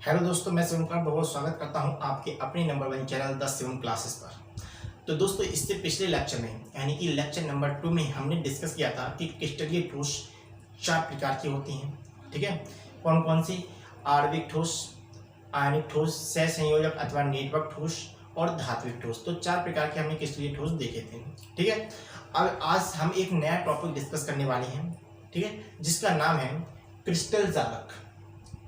Hello दोस्तों, मैं शिवम कुमार बहुत स्वागत करता हूं आपके अपने number 1 channel the Shivam classes पर। तो दोस्तों, इससे पिछले लेक्चर में यानी कि लेक्चर नंबर 2 में हमने डिस्कस किया था कि क्रिस्टलीय ठोस 4 प्रकार की होती हैं। ठीक है, कौन कौन सी? आणविक ठोस, आयनिक ठोस, सहसंयोजक अथवा नेटवर्क ठोस और धात्विक ठोस। तो 4 प्रकार के हमने क्रिस्टलीय ठोस देखे थे। ठीक है, अब आज हम एक नया टॉपिक डिस्कस करने वाले हैं। ठीक है, जिसका नाम है क्रिस्टल जालक।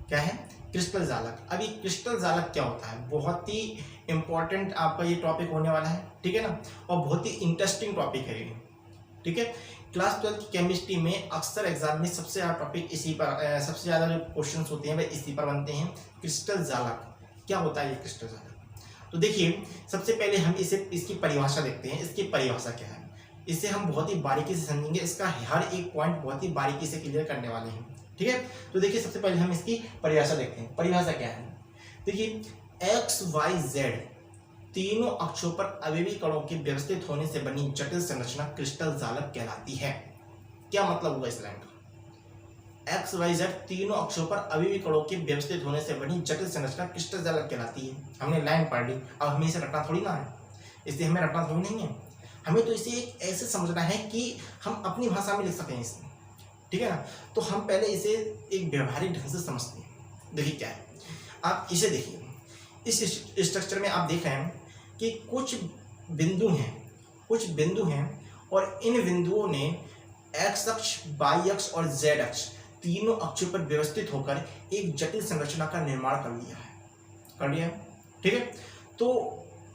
क्या है? क्रिस्टल जालक। अभी क्रिस्टल जालक क्या होता है? बहुत ही इंपॉर्टेंट आपका ये टॉपिक होने वाला है। ठीक है ना, और बहुत ही इंटरेस्टिंग टॉपिक है ये। ठीक है, क्लास 12 की केमिस्ट्री में अक्सर एग्जाम में सबसे ज़्यादा टॉपिक इसी पर, सबसे ज़्यादा जो क्वेश्चन होते हैं वह इसी पर बनते हैं। क्रिस्टल जालक क्या होता है? ये क्रिस्टल जालक, तो देखिए सबसे पहले हम इसकी परिभाषा देखते हैं। इसकी परिभाषा क्या है, इसे हम बहुत ही बारीकी से समझेंगे। इसका हर एक पॉइंट बहुत ही बारीकी से क्लियर करने वाले हैं। ठीक है, तो देखिए सबसे पहले हम इसकी परिभाषा देखते हैं। परिभाषा क्या है? देखिए, एक्स वाई जेड तीनों अक्षों पर अवयवी कणों के व्यवस्थित होने से बनी जटिल संरचना क्रिस्टल जालक कहलाती है। क्या मतलब हुआ इस लाइन का? एक्स वाई जेड तीनों अक्षों पर अवयवी कणों के व्यवस्थित होने से बनी जटिल संरचना क्रिस्टल जालक कहलाती है। हमने लाइन पढ़ ली, अब हमें इसे रटना थोड़ी ना है, इसलिए हमें रटना थोड़ी नहीं है। हमें तो इसे एक ऐसे समझना है कि हम अपनी भाषा में लिख सकें इसे। ठीक है ना, तो हम पहले इसे एक व्यवहारिक ढंग से समझते हैं। देखिए क्या है, आप इसे देखिए। इस स्ट्रक्चर में आप देख रहे हैं कि कुछ बिंदु हैं और इन बिंदुओं ने एक्स अक्ष, वाई अक्ष और जेड अक्ष तीनों अक्षों पर व्यवस्थित होकर एक जटिल संरचना का निर्माण कर लिया है। ठीक है, तो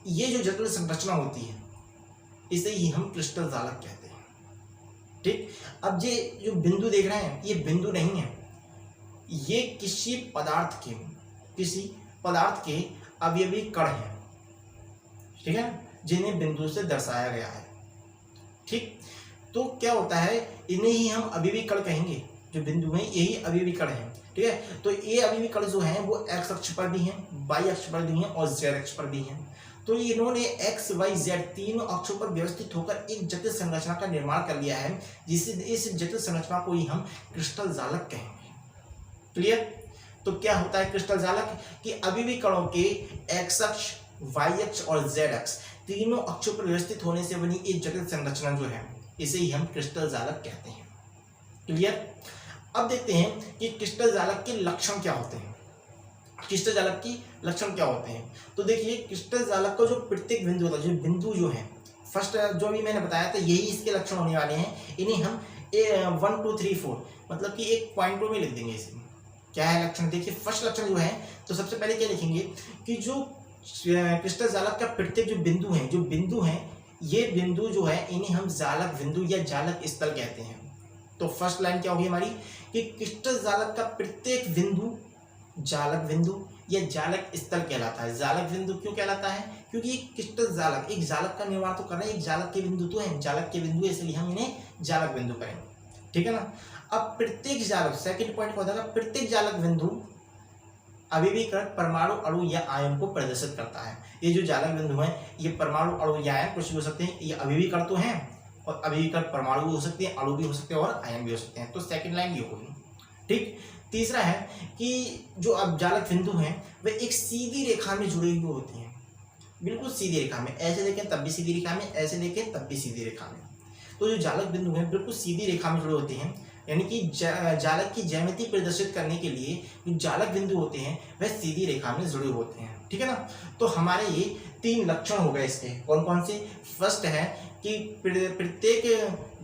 ये जो जटिल संरचना होती है इसे ही हम क्रिस्टल जालक कहते हैं। ठीक, अब ये जो बिंदु देख रहे हैं ये बिंदु नहीं है, ये किसी पदार्थ के अवयवी कण हैं। ठीक है, जिन्हें बिंदु से दर्शाया गया है। ठीक, तो क्या होता है, इन्हें ही हम अवयवी कण कहेंगे। जो बिंदु हैं यही अवयवी कण हैं। ठीक है, तो ये अवयवी कण जो हैं वो एक्स अक्ष पर भी हैं, वाई अक्ष पर भी हैं और जेड अक्ष पर भी हैं। तो इन्होंने एक्स वाई जेड तीनों अक्षों पर व्यवस्थित होकर एक जटिल संरचना का निर्माण कर लिया है, जिसे इस जटिल संरचना को ही हम क्रिस्टल जालक कहेंगे। क्लियर? तो क्या होता है क्रिस्टल जालक? कि अवयवी कणों के एक्स अक्ष, वाई अक्ष और जेड अक्ष तीनों अक्षों पर व्यवस्थित होने से बनी एक जटिल संरचना जो है इसे ही हम क्रिस्टल जालक कहते हैं। क्लियर? अब देखते हैं कि क्रिस्टल जालक के लक्षण क्या होते हैं। क्रिस्टल जालक की लक्षण क्या होते हैं? तो देखिए, क्रिस्टल जालक का जो प्रत्येक बिंदु होता है, जो बिंदु जो है फर्स्ट जो भी मैंने बताया था यही इसके लक्षण होने वाले हैं। इन्हें हम 1 2 3 4 मतलब कि एक पॉइंटों में लिख देंगे। इसमें क्या है लक्षण? देखिए, फर्स्ट लक्षण जो है तो सबसे पहले क्या लिखेंगे कि जो क्रिस्टल जालक का प्रत्येक जो बिंदु हैं ये बिंदु जो है इन्हें हम जालक बिंदु या जालक स्थल कहते हैं। तो फर्स्ट लाइन क्या होगी हमारी कि क्रिस्टल जालक का प्रत्येक बिंदु जालक बिंदु या जालक स्थल कहलाता है। जालक बिंदु क्यों कहलाता है? क्योंकि एक क्रिस्टल जालक एक जालक का निर्माण तो कर रहा है, एक जालक के बिंदु तो है, जालक के बिंदु, इसलिए हम इन्हें जालक बिंदु करेंगे। ठीक है ना। अब प्रत्येक जालक, सेकंड पॉइंट क्या होता है, प्रत्येक जालक बिंदु अवयवीकरण परमाणु, अणु या आयन को प्रदर्शित करता है। ये जो जालक बिंदु है ये परमाणु, अणु या आयन कुछ भी हो सकते हैं। ये अवयवीकरण तो हैं और अवयवीकरण परमाणु भी हो सकते हैं, अणु भी हो सकते हैं और आयन भी हो सकते हैं। तो सेकंड लाइन ये होगी। ठीक, तीसरा है कि जो अब जालक बिंदु हैं वे एक सीधी रेखा में जुड़े हुए होते हैं, बिल्कुल सीधी रेखा में। ऐसे देखें तब भी सीधी रेखा में, ऐसे देखें तब भी सीधी रेखा में। तो जो जालक बिंदु हैं बिल्कुल सीधी रेखा में जुड़े होते हैं, यानी कि जालक की ज्यामिति प्रदर्शित करने के लिए जो जालक बिंदु होते हैं वह सीधी रेखा में जुड़े होते हैं। ठीक है ना। तो हमारे ये 3 लक्षण हो गए इसके। कौन कौन से? फर्स्ट है कि प्रत्येक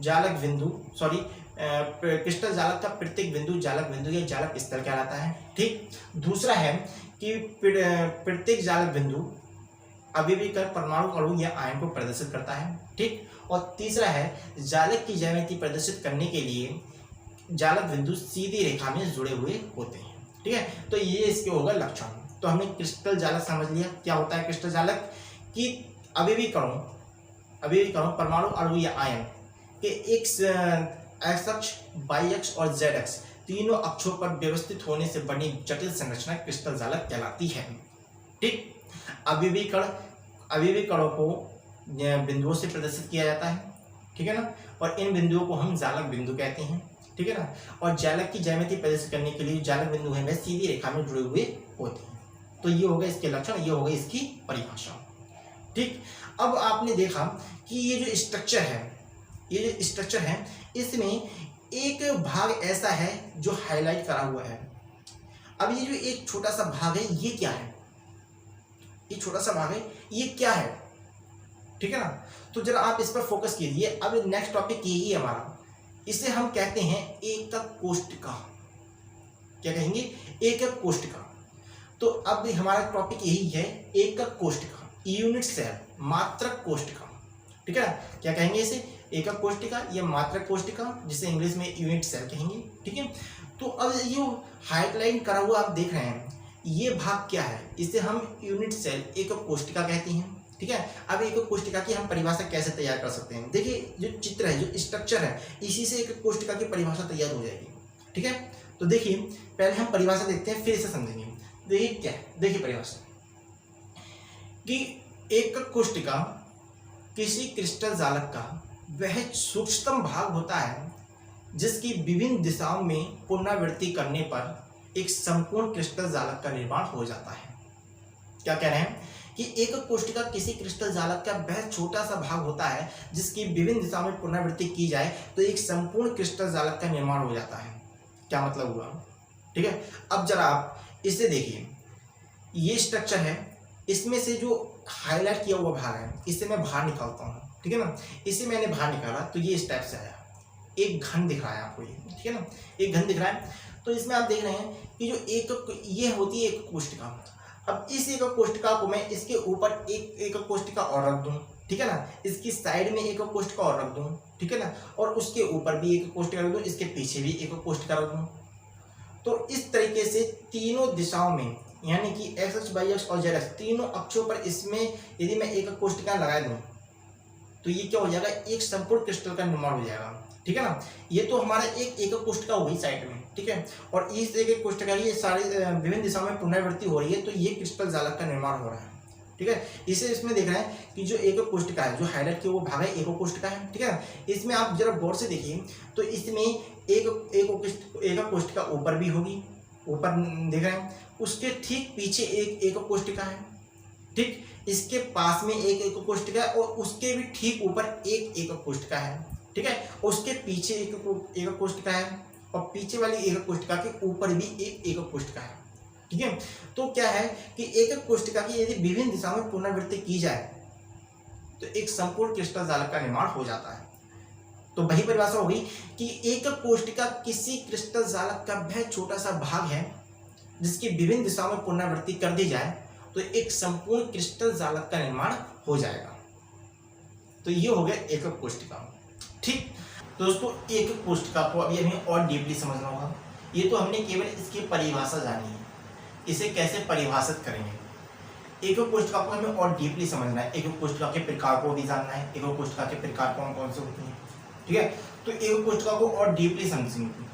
जालक बिंदु क्रिस्टल जालक का प्रत्येक बिंदु जालक बिंदु या जालक स्थल कहलाता है। ठीक, दूसरा है कि प्रत्येक जालक बिंदु अवयवीकरण परमाणु, अणु या आयन को प्रदर्शित करता है। ठीक, और तीसरा है जालक की ज्यामिति प्रदर्शित करने के लिए जालक बिंदु सीधी रेखा में जुड़े हुए होते हैं। ठीक है, तो ये इसके होगा लक्षण। तो हमने क्रिस्टल जालक समझ लिया। क्या होता है क्रिस्टल जालक? कि अवयवी कणों परमाणु, अणु या आयन के एक एक्स अक्ष, वाई अक्ष और जेड अक्ष तीनों अक्षों पर व्यवस्थित होने से बनी जटिल संरचना क्रिस्टल जालक कहलाती है। ठीक, अवयवी कणों को बिंदुओं से प्रदर्शित किया जाता है। ठीक है ना, और इन बिंदुओं को हम जालक बिंदु कहते हैं। ठीक है ना। और जालक की ज्यामिति प्रदर्शित करने के लिए जालक बिंदु है वह सीधी रेखा में जुड़े हुए होते हैं। तो ये हो गए इसके लक्षण, ये हो गई इसकी परिभाषा। ठीक, अब आपने देखा कि ये जो स्ट्रक्चर है, ये जो स्ट्रक्चर है इसमें एक भाग ऐसा है जो हाईलाइट करा हुआ है। अब ये जो एक छोटा सा भाग है ये क्या है, ये छोटा सा भाग है ये क्या है, ठीक है ना। तो जरा आप इस पर फोकस कीजिए। अब नेक्स्ट टॉपिक यही है हमारा, इसे हम कहते हैं एकक कोष्ठिका। क्या कहेंगे, एकक कोष्ठिका। तो अब हमारा टॉपिक यही है एकक कोष्ठिका, यूनिट सेल, मात्रक कोष्ठिका, ठीक है। क्या कहेंगे इसे, एकक कोष्ठिका या मात्रक कोष्ठिका, जिसे इंग्लिश में यूनिट सेल कहेंगे, ठीक है। तो अब ये हाईलाइट करा हुआ आप देख रहे हैं, ये भाग क्या है, इसे हम यूनिट सेल एकक कोष्ठिका कहते हैं, ठीक है। अब एकक कोष्ठिका की हम परिभाषा कैसे तैयार कर सकते हैं, देखिए जो चित्र है, जो स्ट्रक्चर है, इसी से एकक कोष्ठिका की परिभाषा तैयार हो जाएगी, ठीक है। तो देखिए पहले हम परिभाषा देखते हैं, फिर इसे समझेंगे। देखिए क्या है, देखिए परिभाषा कि एकक कोष्ठिका किसी क्रिस्टल जालक का वह सूक्ष्मतम भाग होता है जिसकी विभिन्न दिशाओं में पुनरावृत्ति करने पर एक संपूर्ण क्रिस्टल जालक का निर्माण हो जाता है। क्या कह रहे हैं कि एकक कोष्ठिका किसी क्रिस्टल जालक का वह छोटा सा भाग होता है जिसकी विभिन्न दिशाओं में पुनरावृत्ति की जाए तो एक संपूर्ण क्रिस्टल जालक का निर्माण हो जाता है। क्या मतलब हुआ, ठीक है। अब जरा आप इसे देखिए, ये स्ट्रक्चर है, इसमें से जो हाईलाइट किया हुआ भाग है इसे मैं बाहर निकालता हूँ, ठीक है ना। इसे मैंने बाहर निकाला तो ये इस टाइप से आया, एक घन दिख रहा है आपको ये, ठीक है ना, एक घन दिख रहा है। तो इसमें आप देख रहे हैं कि जो एकक ये होती है एकक कोष्ठिका। अब इस एकक कोष्ठिका को मैं इसके ऊपर एक एकक कोष्ठिका और रख दूं, ठीक है ना, इसकी साइड में एकक कोष्ठिका और रख दूं, ठीक है ना, और उसके ऊपर भी एकक कोष्ठिका रख दूं, इसके पीछे भी एकक कोष्ठिका रख दूं। तो इस तरीके से तीनों दिशाओं में, यानी कि एक्स अक्ष, वाई अक्ष और जेड अक्ष, तीनों अक्षों पर इसमें यदि मैं एकक कोष्ठिका लगा दूं तो ये क्या हो जाएगा, एक संपूर्ण क्रिस्टल का निर्माण हो जाएगा, ठीक है ना। ये तो हमारा एक एकक कोष्ठिका हो गई साइड में, ठीक है। और इस एकक कोष्ठिका की सारी विभिन्न दिशाओं में पुनरावृत्ति हो रही है, तो ये क्रिस्टल जालक का निर्माण हो रहा है, ठीक है। इसे इसमें देख रहे हैं कि जो एकक कोष्ठिका है, जो हाईलाइट किया वो भाग है एकक कोष्ठिका है, ठीक है। इसमें आप जरा गौर से देखिए तो इसमें एकक कोष्ठिका ऊपर भी होगी, ऊपर देख रहे हैं, उसके ठीक पीछे एक एकक कोष्ठिका है, ठीक, इसके पास में एक एकक कोष्ठिका है और उसके भी ठीक ऊपर एक एकक कोष्ठिका है, ठीक है। उसके पीछे एकक कोष्ठिका है और पीछे वाली एकक कोष्ठिका के ऊपर भी एक एकक कोष्ठिका है, ठीक है। तो क्या है कि एकक कोष्ठिका की यदि विभिन्न दिशाओं में पुनरावृत्ति की जाए तो एक संपूर्ण क्रिस्टल जालक का निर्माण हो जाता है। तो वही परिभाषा होगी कि एकक कोष्ठिका किसी क्रिस्टल जालक का वह छोटा सा भाग है जिसकी विभिन्न दिशाओं में पुनरावृत्ति कर दी जाए तो एक संपूर्ण क्रिस्टल जालक का निर्माण हो जाएगा। तो ये हो गया एकक कोष्ठिका, ठीक। दोस्तों एकक कोष्ठिका को अभी हमें और डीपली समझना होगा। ये तो हमने केवल इसकी परिभाषा जानी है, इसे कैसे परिभाषित करेंगे। एकक कोष्ठिका को हमें और डीपली समझना है, एकक कोष्ठिका के प्रकार को भी जानना है, एकक कोष्ठिका के प्रकार कौन कौन से होते हैं, ठीक है। तो एकक कोष्ठिका को और डीपली समझेंगे,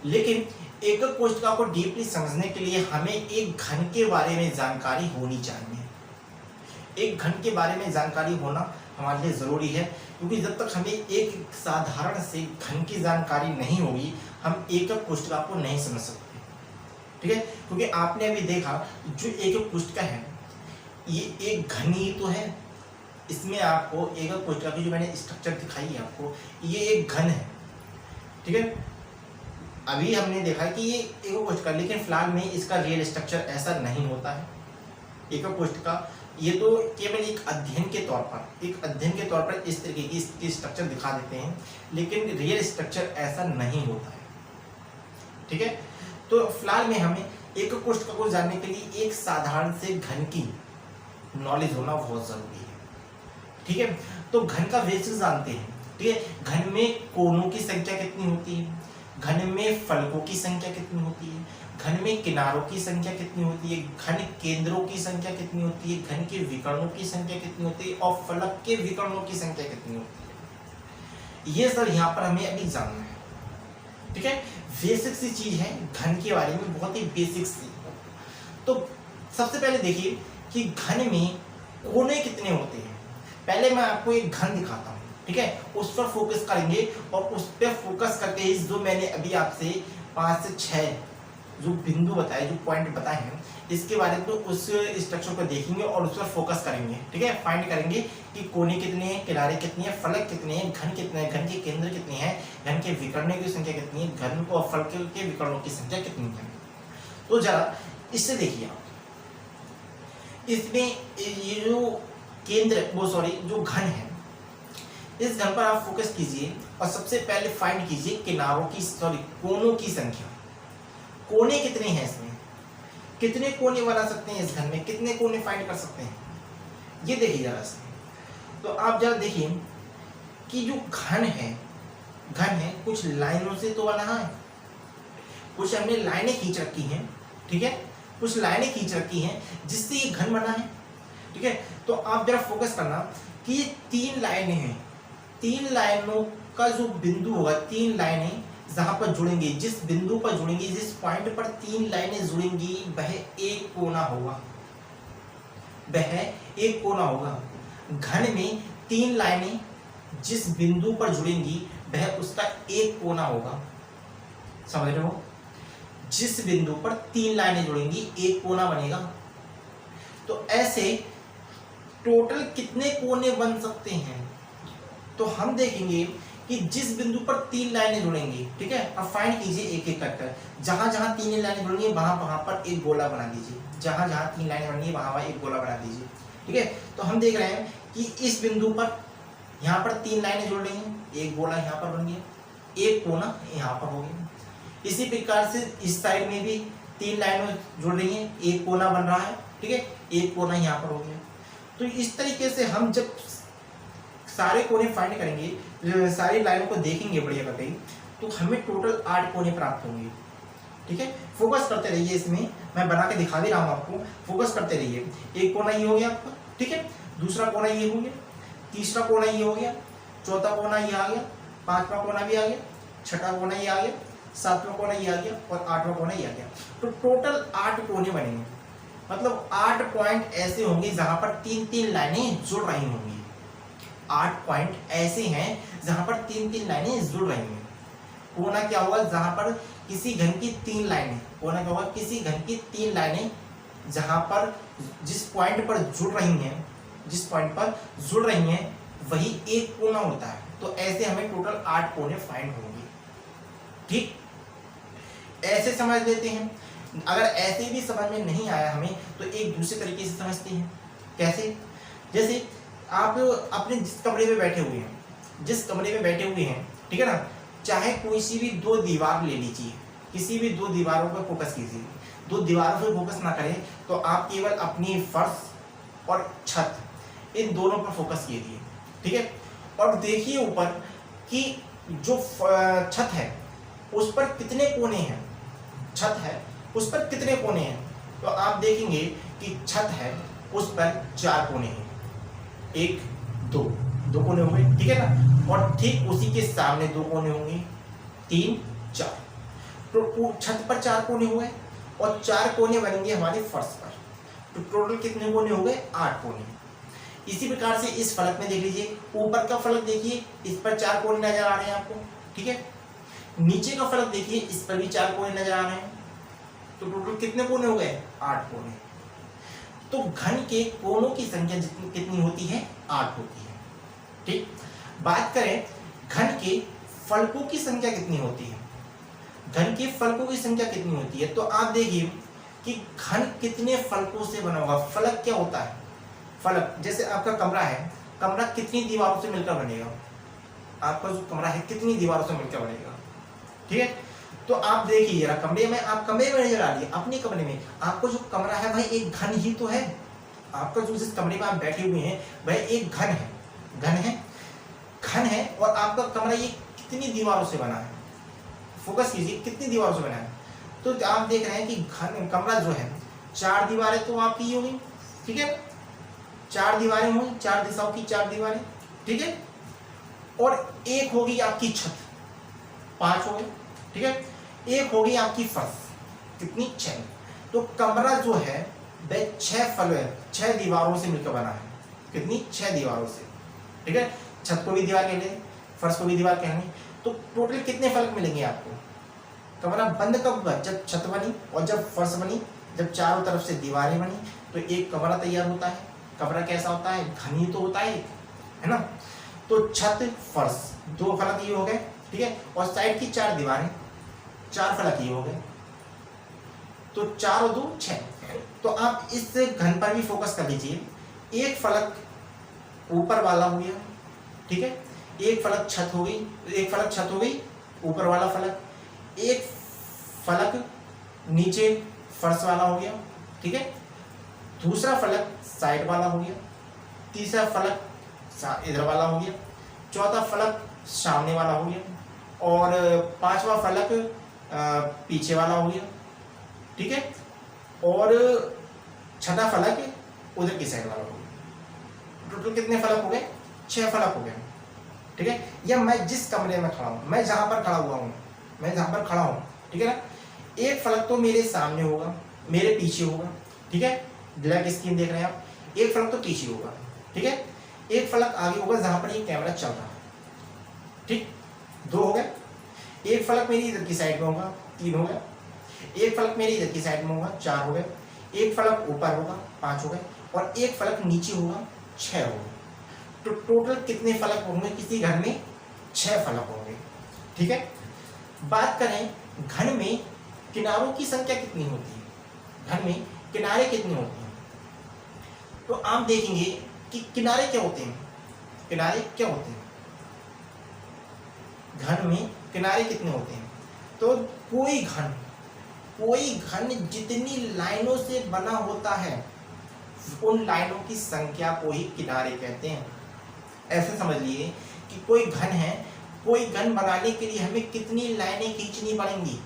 लेकिन एकक कोष्ठिका को डीपली समझने के लिए हमें एक घन के बारे में जानकारी होनी चाहिए। एक घन के बारे में जानकारी होना हमारे लिए ज़रूरी है, क्योंकि जब तक हमें एक साधारण से घन की जानकारी नहीं होगी हम एकक कोष्ठिका को नहीं समझ सकते, ठीक है। क्योंकि आपने अभी देखा जो एकक कोष्ठिका है ये एक घन ही तो है, इसमें आपको एकक कोष्ठिका की जो मैंने स्ट्रक्चर दिखाई है आपको, ये एक घन है, ठीक है। अभी हमने देखा कि ये एकक कोष्ठिका, लेकिन फिलहाल में इसका रियल स्ट्रक्चर ऐसा नहीं होता है। एकक कोष्ठिका ये तो केवल एक अध्ययन के तौर पर इस तरीके की इसकी स्ट्रक्चर दिखा देते हैं, लेकिन रियल स्ट्रक्चर ऐसा नहीं होता है, ठीक है। तो फिलहाल में हमें एकक कोष्ठिका को जानने के लिए एक साधारण से घन की नॉलेज होना बहुत जरूरी है, ठीक है। तो घन का बेसिस जानते हैं, ठीक है। घन में कोनों की संख्या कितनी होती है, घन में फलकों की संख्या कितनी होती है, घन में किनारों की संख्या कितनी होती है, घन केंद्रों की संख्या कितनी होती है, घन के विकर्णों की संख्या कितनी होती है और फलक के विकर्णों की संख्या कितनी होती है, ये सब यहाँ पर हमें अभी जानना है, ठीक है। बेसिक सी चीज है घन के बारे में, बहुत ही बेसिक सी। तो सबसे पहले देखिए कि घन में कोने कितने होते हैं। पहले मैं आपको एक घन दिखाता हूँ, ठीक है, उस पर फोकस करेंगे और उस पर फोकस करके ही जो मैंने अभी आपसे 5 से 6 जो बिंदु बताए, जो पॉइंट बताए हैं, इसके बारे में उस स्ट्रक्चर को देखेंगे और उस पर फोकस करेंगे। ठीक है, फाइंड करेंगे कि कोने कितने हैं, किनारे कितने हैं, फलक कितने हैं, घन कितने हैं, घन के केंद्र कितने हैं, घन के विकर्णों की संख्या कितनी है, घन और फलक के विकर्णों की संख्या कितनी है। तो जरा इससे देखिए आप, इसमें ये जो केंद्र जो घन है, इस घन पर आप फोकस कीजिए और सबसे पहले फाइंड कीजिए किनारों की कोनों की संख्या। कोने कितने हैं इसमें, कितने कोने बना सकते हैं इस घन में, कितने कोने फाइंड कर सकते हैं, ये देखिए जरा इसमें। तो आप जरा देखिए कि जो घन है कुछ लाइनों से तो बना है, कुछ हमने लाइनें खींच रखी हैं। ठीक है, कुछ लाइनें खींच रखी हैं जिससे ये घन बना है। ठीक है, तो आप जरा फोकस करना कि ये 3 लाइनें हैं, 3 लाइनों का जो बिंदु होगा, 3 लाइनें जहां पर जुड़ेंगी, जिस बिंदु पर जुड़ेंगी, जिस पॉइंट पर 3 लाइनें जुड़ेंगी, वह एक कोना होगा, वह एक कोना होगा। घन में 3 लाइनें जिस बिंदु पर जुड़ेंगी वह उसका एक कोना होगा। समझ रहे हो, जिस बिंदु पर 3 लाइनें जुड़ेंगी एक कोना बनेगा। तो ऐसे टोटल कितने कोने बन सकते हैं, तो हम देखेंगे कि जिस बिंदु पर 3 लाइनें जुड़ेंगी। ठीक है, अब फाइंड कीजिए एक एक कर, जहां जहां 3 लाइनें जुड़ेंगी वहां पर एक गोला बना दीजिए, जहां जहां 3 लाइनें बनेंगी वहां एक गोला बना दीजिए। ठीक है, तो हम देख रहे हैं कि इस बिंदु पर यहाँ पर 3 लाइनें जुड़ रही हैं, एक गोला यहाँ पर बन गया, एक कोना यहाँ पर हो गया। इसी प्रकार से इस साइड में भी 3 लाइनें जुड़ रही हैं, एक कोना बन रहा है। ठीक है, एक कोना यहाँ पर हो गया। तो इस तरीके से हम जब सारे कोने फाइंड करेंगे, सारी लाइनों को देखेंगे बढ़िया करके, तो हमें टोटल 8 कोने प्राप्त होंगे। ठीक है, फोकस करते रहिए, इसमें मैं बना के दिखा भी रहा हूँ आपको, फोकस करते रहिए। एक कोना ये हो गया आपका, ठीक है, दूसरा कोना ये हो गया, तीसरा कोना ये हो गया, चौथा कोना ये आ गया, 5वां कोना भी आ गया, 6वां कोना ये आ गया, 7वां कोना ये आ गया और 8वां कोना ये आ गया। तो टोटल 8 कोने बनेंगे, मतलब 8 पॉइंट ऐसे होंगे जहां पर 3-3 लाइनें जुड़ रही होंगी। 8 पॉइंट ऐसे हैं जहां पर 3-3 लाइनें जुड़ रही हैं। कोना क्या होगा, जहां पर किसी घन की 3 लाइनें, कोना क्या होगा, किसी घन की 3 लाइनें जहां पर जिस पॉइंट पर जुड़ रही हैं, जिस पॉइंट पर जुड़ रही हैं वही एक कोना होता है। तो ऐसे हमें टोटल 8 कोने फाइंड होंगे। ठीक, ऐसे समझ लेते हैं। अगर ऐसे भी समझ में नहीं आया हमें तो एक दूसरे तरीके से समझते हैं। कैसे, जैसे आप अपने जिस कमरे में बैठे हुए हैं, ठीक है ना, चाहे कोई सी भी 2 दीवार ले लीजिए, किसी भी 2 दीवारों पर फोकस कीजिए। 2 दीवारों पर फोकस ना करें तो आप केवल अपनी फर्श और छत, इन दोनों पर फोकस कीजिए। ठीक है, और देखिए ऊपर कि जो छत है उस पर कितने कोने हैं, छत है उस पर कितने कोने हैं। तो आप देखेंगे कि छत है उस पर 4 कोने हैं, 1 2 कोने हो गए। ठीक है ना, और ठीक उसी के सामने 2 कोने होंगे, 3 4। तो छत पर 4 कोने हुए और 4 कोने बनेंगे हमारे फर्श पर। तो टोटल कितने कोने हो गए, 8 कोने। इसी प्रकार से इस फलक में देख लीजिए, ऊपर का फलक देखिए, इस पर 4 कोने नजर आ रहे हैं आपको। ठीक है, नीचे का फलक देखिए, इस पर भी 4 कोने नजर आ रहे हैं। तो टोटल कितने कोने हो गए, 8 कोने। तो घन के कोनों की संख्या कितनी होती है, 8 होती है। ठीक, बात करें घन के फलकों की संख्या कितनी होती है, घन के फलकों की संख्या कितनी होती है। तो आप देखिए कि घन कितने फलकों से बना होगा। फलक क्या होता है, फलक जैसे आपका कमरा है, कमरा कितनी दीवारों से मिलकर बनेगा, आपका जो कमरा है कितनी दीवारों से मिलकर बनेगा। ठीक है, तो आप देखिए जरा कमरे में, आप कमरे में नजर आ रही है, अपने कमरे में आपको जो कमरा है भाई एक घन ही तो है। आपका जो जिस कमरे में आप बैठे हुए हैं वह एक घन है, घन है और आपका कमरा ये कितनी दीवारों से बना है, फोकस कीजिए कितनी दीवारों से बना है। तो आप देख रहे हैं कि घन कमरा जो है 4 दीवारें तो आपकी होगी। ठीक है, 4 दीवारें होंगी, 4 दिशाओं की 4 दीवारें। ठीक है, और एक होगी आपकी छत, 5 हो गई। ठीक है, एक होगी आपकी फर्श, कितनी, 6। तो कमरा जो है वह 6 दीवारों से मिलकर बना है, कितनी, 6 दीवारों से। ठीक है, छत को भी दीवार कह लें, फर्श को भी दीवार कह लें। तो टोटल कितने फलक मिलेंगे आपको? कमरा बंद कब हुआ? जब छत बनी और जब फर्श बनी, जब चारों तरफ से दीवारें बनी, तो एक कमरा तैयार होता है। कमरा कैसा होता है? घन ही तो होता है ना। तो छत फर्श 2 फलक ये हो गए, ठीक है, और साइड की 4 दीवारें, 4 फलक ये हो गए। तो 4 और 2 6। तो आप इस घन पर भी फोकस कर लीजिए। एक फलक ऊपर वाला हो गया, ठीक है, एक फलक छत हो गई, एक फलक छत हो गई, ऊपर वाला फलक, एक फलक नीचे फर्श वाला हो गया, ठीक है, दूसरा फलक साइड वाला हो गया, तीसरा फलक इधर वाला हो गया, चौथा फलक सामने वाला हो गया, और 5वां फलक पीछे वाला हो गया, ठीक है, और 6ठा फलक उधर की साइड वाला हो गया। टोटल कितने फलक हो गए? 6 फलक हो गए, ठीक है। या मैं जिस कमरे में खड़ा हूँ, मैं जहां पर खड़ा हुआ हूँ, मैं जहां पर खड़ा हूँ, ठीक है ना, एक फलक तो मेरे सामने होगा, मेरे पीछे होगा, ठीक है, ब्लैक स्क्रीन देख रहे हैं आप, एक फलक तो पीछे होगा, ठीक है, एक फलक आगे होगा जहां पर ये कैमरा चल रहा है, ठीक, 2 हो गए। एक फलक मेरी इधर की साइड में होगा, 3 हो गए। एक फलक मेरी इधर की साइड में होगा, 4 हो गए। एक फलक ऊपर होगा, 5 हो गए, और एक फलक नीचे होगा, 6 हो गए। तो टोटल कितने फलक होंगे किसी घर में? 6 फलक होंगे, ठीक है। बात करें घन में किनारों की संख्या कितनी होती है, घन में किनारे कितने होते हैं, तो आप देखेंगे कि किनारे क्या होते हैं, किनारे क्या होते हैं, घन में किनारे कितने होते हैं? तो कोई घन जितनी लाइनों से बना होता है, उन लाइनों की संख्या को ही किनारे कहते हैं। ऐसे समझ लिए कि कोई घन है, कोई घन बनाने के लिए हमें कितनी लाइनें खींचनी पड़ेंगी,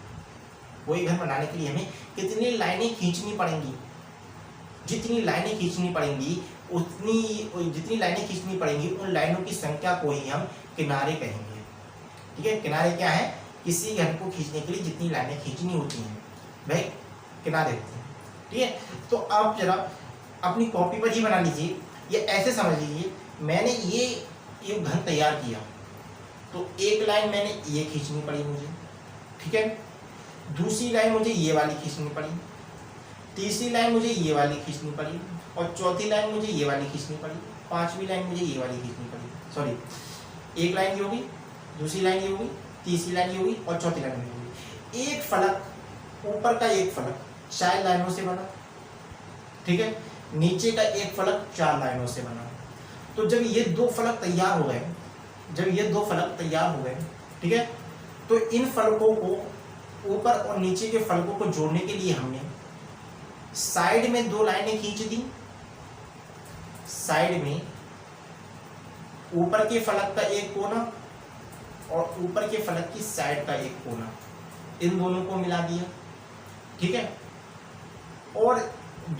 कोई घन बनाने के लिए हमें कितनी लाइनें खींचनी पड़ेंगी, जितनी लाइनें खींचनी पड़ेंगी जितनी लाइनें खींचनी पड़ेंगी, उन लाइनों की संख्या को ही हम किनारे कहेंगे, ठीक है। किनारे क्या है? किसी घन को खींचने के लिए जितनी लाइनें खींचनी होती हैं वह किनारे होते हैं, ठीक है। तो आप जरा अपनी कॉपी पर ही बना लीजिए, या ऐसे समझ लीजिए, मैंने ये घन तैयार किया, तो एक लाइन मैंने ये खींचनी पड़ी मुझे, ठीक है, दूसरी लाइन मुझे ये वाली खींचनी पड़ी, तीसरी लाइन मुझे ये वाली खींचनी पड़ी, और चौथी लाइन मुझे ये वाली खींचनी पड़ी, 5वीं लाइन मुझे ये वाली खींचनी पड़ी। सॉरी, एक लाइन ये होगी, दूसरी लाइन ये होगी, तीसरी लाइन ये होगी, और चौथी लाइन ये होगी। एक फलक, ऊपर का एक फलक 4 लाइनों से बना, ठीक है, नीचे का एक फलक 4 लाइनों से बना। तो जब ये 2 फलक तैयार हो गए, ठीक है, तो इन फलकों को, ऊपर और नीचे के फलकों को जोड़ने के लिए हमने साइड में 2 लाइनें खींच दी, साइड में ऊपर के फलक का एक कोना और ऊपर के फलक की साइड का एक कोना, इन दोनों को मिला दिया, ठीक है, और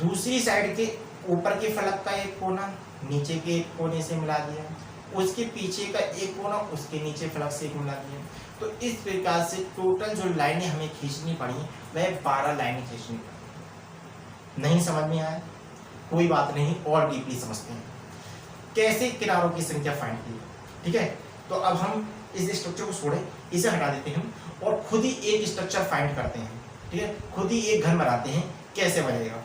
दूसरी साइड के ऊपर के फलक का एक कोना नीचे के एक कोने से मिला दिया, उसके पीछे का एक कोना उसके नीचे फलक से एक मिला दिया। तो इस प्रकार से टोटल जो लाइनें हमें खींचनी पड़ी वह 12 लाइनें खींचनी पड़ी। नहीं समझ में आया? कोई बात नहीं, और डीपली समझते हैं कैसे किनारों की संख्या फाइंड की, ठीक है। तो अब हम इस स्ट्रक्चर को छोड़े, इसे हटा देते हैं और खुद ही एक स्ट्रक्चर फाइंड करते हैं, ठीक है, खुद ही एक घर बनाते हैं, कैसे बनेगा।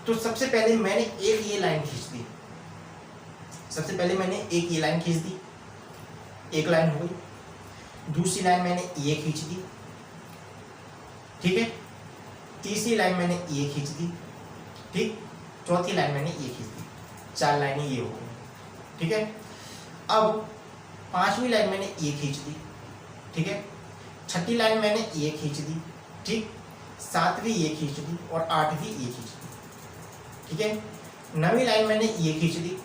तो सबसे पहले मैंने एक ये लाइन खींच दी, एक लाइन हो गई। दूसरी लाइन मैंने ये खींच दी, ठीक है, तीसरी लाइन मैंने ये खींच दी, ठीक, चौथी लाइन मैंने ये खींच दी, 4 लाइनें ये हो गई, ठीक है। अब 5वीं लाइन मैंने ये खींच दी, ठीक है, 6ठी लाइन मैंने ये खींच दी, ठीक, 7वीं ये खींच दी और 8वीं ये खींच दी, ठीक है। 9वीं लाइन मैंने ये खींच दी,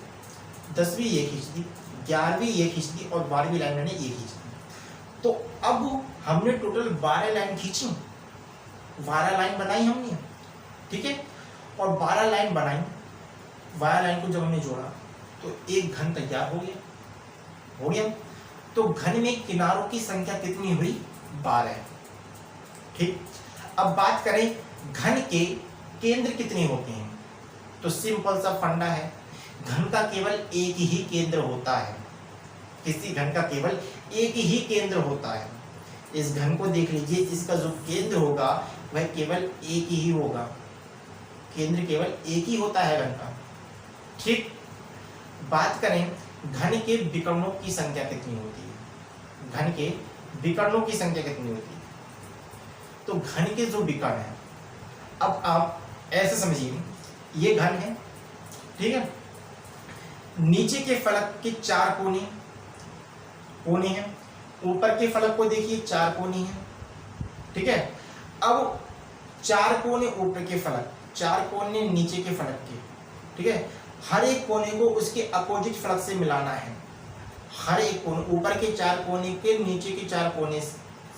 10वीं ये खींच दी, 11वीं ये खींच दी और 12वीं लाइन मैंने ये खींच दी। तो अब हमने टोटल 12 लाइन खींची, 12 लाइन बनाई हमने, ठीक है, और 12 लाइन बनाई, 12 लाइन को जब हमने जोड़ा तो एक घन तैयार हो गया। तो घन में किनारों की संख्या कितनी हुई? 12, ठीक। अब बात करें घन के केंद्र कितने होते हैं, तो सिंपल सा फंडा है, घन का केवल एक ही केंद्र होता है, किसी घन का केवल एक ही केंद्र होता है। इस घन को देख लीजिए, इसका जो केंद्र होगा वह केवल एक ही होगा, केंद्र केवल एक ही होता है घन का। ठीक, बात करें घन के विकर्णों की संख्या कितनी होती है, घन के विकर्णों की संख्या कितनी होती है। तो घन के जो विकर्ण है, अब आप ऐसे समझिए, ये घन है, ठीक है, नीचे के फलक के 4 कोने हैं, ऊपर के फलक को देखिए 4 कोने हैं, ठीक है। अब 4 कोने ऊपर के फलक, 4 कोने नीचे के फलक के, ठीक है, हर एक कोने को उसके अपोजिट फलक से मिलाना है। हर एक कोने, ऊपर के 4 कोने के नीचे के 4 कोने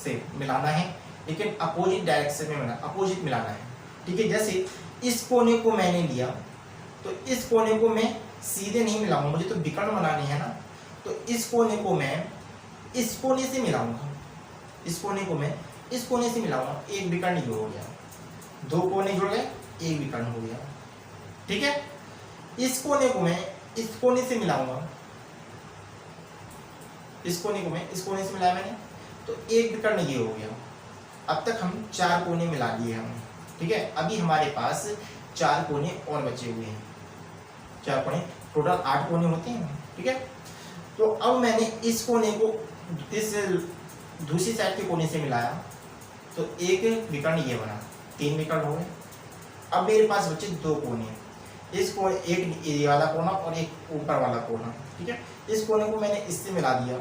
से मिलाना है, लेकिन अपोजिट डायरेक्शन में अपोजिट मिलाना है, ठीक है। जैसे इस कोने को मैंने लिया, तो इस कोने को मैं सीधे नहीं मिलाऊंगा, मुझे तो विकर्ण बनाने हैं ना, तो इस कोने को मैं इस कोने से मिलाऊंगा, इस कोने को मैं इस कोने से मिलाऊंगा, एक विकर्ण ये हो गया, 2 कोने जुड़ गए, एक विकर्ण हो गया, ठीक है। इस कोने को मैं इस कोने से मिलाऊंगा, इस कोने को मैं इस कोने से मिलाया मैंने, तो एक विकर्ण ये हो गया। अब तक हम 4 कोने मिला लिए हमने, ठीक है। अभी हमारे पास 4 कोने और बचे हुए हैं, 4 कोने, टोटल 8 कोने होते हैं, ठीक है। तो अब मैंने इस कोने को इस दूसरी साइड के कोने से मिलाया, तो एक विकर्ण ये बना, 3 विकर्ण हो गए। अब मेरे पास बचे 2 कोने, इस कोने, एक ये वाला कोना और एक ऊपर वाला कोना, ठीक है। इस कोने को मैंने इससे मिला दिया,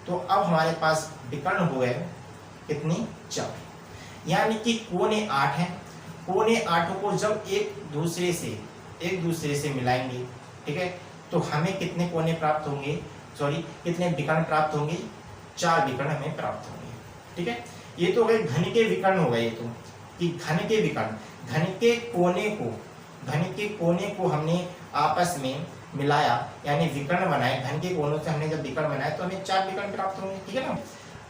तो अब हमारे पास विकर्ण हो गए कितनी, 4, यानी कि कोने 8 हैं। कोने 8 को जब एक दूसरे से मिलाएंगे, ठीक है, तो हमें कितने कोने प्राप्त होंगे, सॉरी कितने विकर्ण प्राप्त होंगे, 4 विकर्ण हमें प्राप्त होंगे, ठीक है। ये तो गए घन के विकर्ण हो गए, ये तो कि घन के विकर्ण, घन के कोने को हमने आपस में मिलाया, यानी विकर्ण बनाए, घन के कोनों से हमने जब विकर्ण बनाए तो हमें 4 विकर्ण प्राप्त होंगे, ठीक है ना।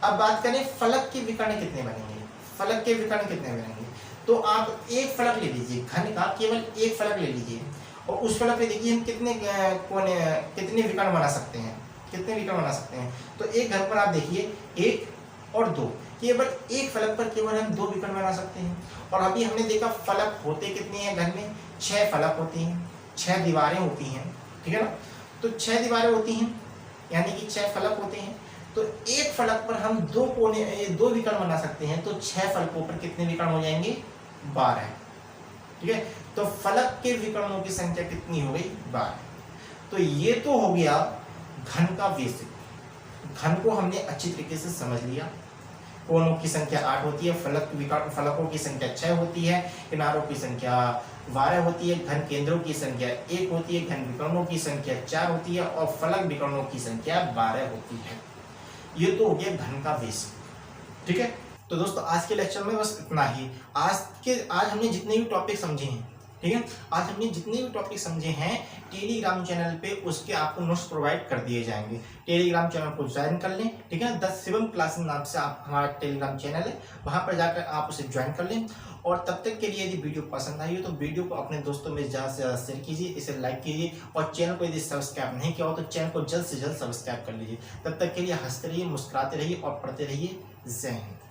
अब बात करें फलक के विकर्ण कितने बनेंगे, फलक के विकर्ण कितने बनेंगे, तो आप एक फलक ले लीजिए, घन का केवल एक फलक ले लीजिए, और उस फलक पे देखिए हम कितने कोने, कितने विकर्ण बना सकते हैं, कितने विकर्ण बना सकते हैं। तो एक घन पर आप देखिए 1 और 2, केवल एक फलक पर केवल हम 2 विकर्ण बना सकते हैं। और अभी हमने देखा फलक होते कितने हैं घन में, 6 फलक होती हैं, 6 दीवारें होती हैं, ठीक है ना। तो 6 दीवारें होती हैं, यानी कि 6 फलक होते हैं, तो एक फलक पर हम 2 विकर्ण बना सकते हैं, तो 6 फलकों पर कितने विकर्ण हो जाएंगे, 12, ठीक है। तो फलक के विकर्णों की संख्या कितनी हो गई, 12। तो ये तो हो गया घन का बेसिक, घन को हमने अच्छी तरीके से समझ लिया। कोनों की संख्या 8 होती है, फलकों की संख्या 6 होती है, किनारों की संख्या 12 होती है, घन केंद्रों की संख्या 1 होती है, घन विकर्णों की संख्या 4 होती है, और फलक विकर्णों की संख्या 12 होती है। ये तो हो गया घन का बेसिक, ठीक है। तो दोस्तों आज के लेक्चर में बस इतना ही। आज हमने जितने भी टॉपिक समझे हैं, ठीक है, आज हमने जितने भी टॉपिक समझे हैं टेलीग्राम चैनल पे उसके आपको नोट्स प्रोवाइड कर दिए जाएंगे। टेलीग्राम चैनल को ज्वाइन कर लें, ठीक है, द शिवम क्लासेस नाम से आप हमारा टेलीग्राम चैनल है, वहां पर जाकर आप उसे ज्वाइन कर लें। और तब तक के लिए यदि वीडियो पसंद आई हो तो वीडियो को अपने दोस्तों में ज़्यादा से ज़्यादा शेयर कीजिए, इसे लाइक कीजिए, और चैनल को यदि सब्सक्राइब नहीं किया हो तो चैनल को जल्द से जल्द सब्सक्राइब कर लीजिए। तब तक के लिए हंसते रहिए, मुस्कुराते रहिए और पढ़ते रहिए। जय हिंद।